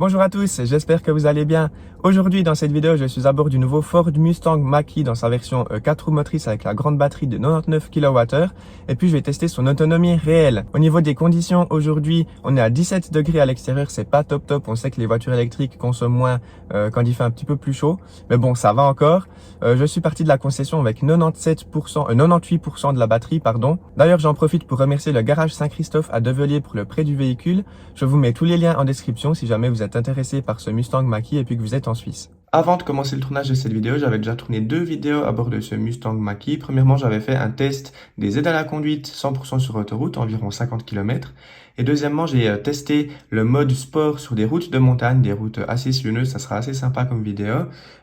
Bonjour à tous, j'espère que vous allez bien. Aujourd'hui dans cette vidéo, je suis à bord du nouveau Ford Mustang Mach-E dans sa version 4 roues motrices avec la grande batterie de 99 kWh et puis je vais tester son autonomie réelle. Au niveau des conditions, aujourd'hui on est à 17 degrés à l'extérieur, c'est pas top. On sait que les voitures électriques consomment moins quand il fait un petit peu plus chaud, mais bon ça va encore. Je suis parti de la concession avec 98% de la batterie, pardon. D'ailleurs j'en profite pour remercier le garage Saint-Christophe à Develier pour le prêt du véhicule. Je vous mets tous les liens en description si jamais vous êtes intéressé par ce Mustang Mach-E et puis que vous êtes en Suisse. Avant de commencer le tournage de cette vidéo, j'avais déjà tourné 2 vidéos à bord de ce Mustang Mach-E. Premièrement, j'avais fait un test des aides à la conduite 100% sur autoroute, environ 50 km. Et deuxièmement, j'ai testé le mode sport sur des routes de montagne, des routes assez sillonneuses, ça sera assez sympa comme vidéo,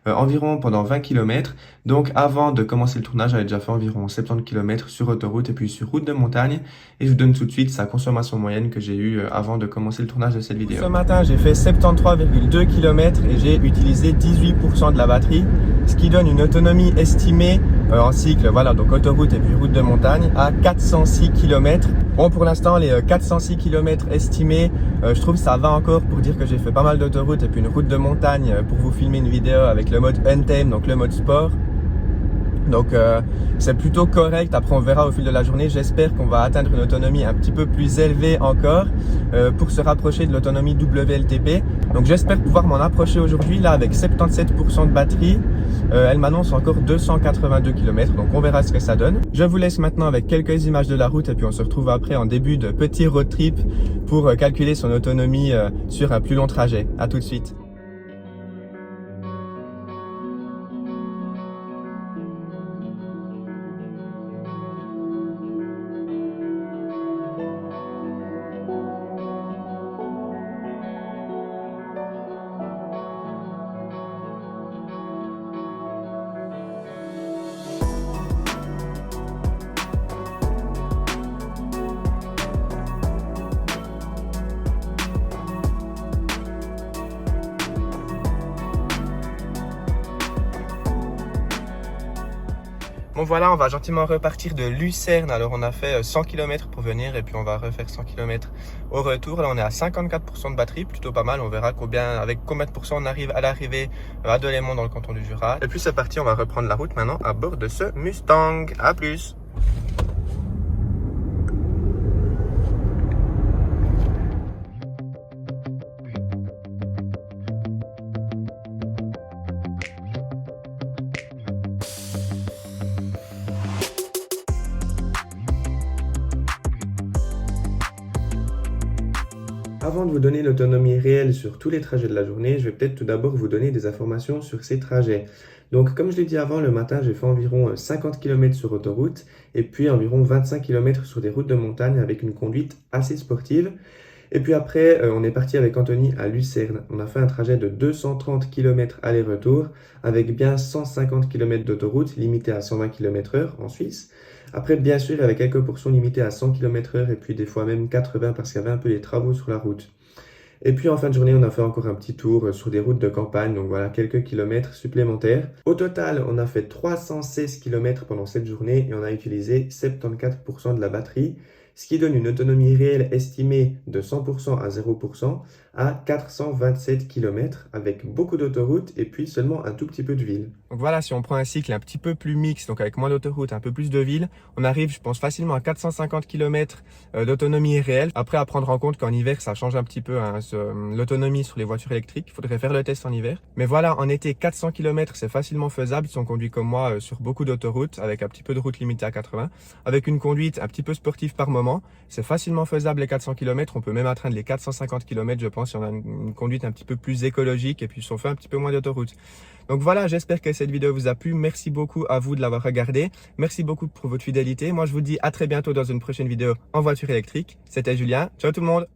environ pendant 20 km. Donc avant de commencer le tournage, j'avais déjà fait environ 70 km sur autoroute et puis sur route de montagne. Et je vous donne tout de suite sa consommation moyenne que j'ai eue avant de commencer le tournage de cette vidéo. Ce matin, j'ai fait 73,2 km et j'ai utilisé 18% de la batterie, ce qui donne une autonomie estimée en cycle, voilà, donc autoroute et puis route de montagne, à 406 km. Bon, pour l'instant, les 406 km estimés, je trouve que ça va encore pour dire que j'ai fait pas mal d'autoroute et puis une route de montagne pour vous filmer une vidéo avec le mode Untamed, donc le mode sport. Donc c'est plutôt correct. Après on verra au fil de la journée. J'espère qu'on va atteindre une autonomie un petit peu plus élevée encore pour se rapprocher de l'autonomie WLTP. Donc j'espère pouvoir m'en approcher aujourd'hui là avec 77% de batterie. Elle m'annonce encore 282 km, donc on verra ce que ça donne. Je vous laisse maintenant avec quelques images de la route et puis on se retrouve après en début de petit road trip pour calculer son autonomie sur un plus long trajet. À tout de suite. Bon voilà, on va gentiment repartir de Lucerne. Alors on a fait 100 km pour venir et puis on va refaire 100 km au retour. Là on est à 54% de batterie, plutôt pas mal. On verra avec combien de pourcents on arrive à l'arrivée à Delémont dans le canton du Jura. Et puis c'est parti, on va reprendre la route maintenant à bord de ce Mustang. À plus. Avant de vous donner l'autonomie réelle sur tous les trajets de la journée, je vais peut-être tout d'abord vous donner des informations sur ces trajets. Donc comme je l'ai dit avant, le matin j'ai fait environ 50 km sur autoroute et puis environ 25 km sur des routes de montagne avec une conduite assez sportive. Et puis après, on est parti avec Anthony à Lucerne. On a fait un trajet de 230 km aller-retour avec bien 150 km d'autoroute limitée à 120 km/h en Suisse. Après, bien sûr, avec quelques portions limitées à 100 km/h et puis des fois même 80 parce qu'il y avait un peu des travaux sur la route. Et puis en fin de journée, on a fait encore un petit tour sur des routes de campagne, donc voilà, quelques kilomètres supplémentaires. Au total, on a fait 316 km pendant cette journée et on a utilisé 74% de la batterie, ce qui donne une autonomie réelle estimée de 100% à 0% à 427 km avec beaucoup d'autoroutes et puis seulement un tout petit peu de ville. Donc voilà, si on prend un cycle un petit peu plus mixte, donc avec moins d'autoroutes, un peu plus de ville, on arrive, je pense, facilement à 450 km d'autonomie réelle. Après, à prendre en compte qu'en hiver, ça change un petit peu hein, l'autonomie sur les voitures électriques. Il faudrait faire le test en hiver. Mais voilà, en été, 400 km, c'est facilement faisable si on conduit comme moi sur beaucoup d'autoroutes, avec un petit peu de route limitée à 80, avec une conduite un petit peu sportive par moment. C'est facilement faisable les 400 km, on peut même atteindre les 450 km je pense si on a une conduite un petit peu plus écologique et puis si on fait un petit peu moins d'autoroute. Donc voilà, j'espère que cette vidéo vous a plu. Merci beaucoup à vous de l'avoir regardée. Merci beaucoup pour votre fidélité. Moi je vous dis à très bientôt dans une prochaine vidéo en voiture électrique. C'était Julien. Ciao tout le monde.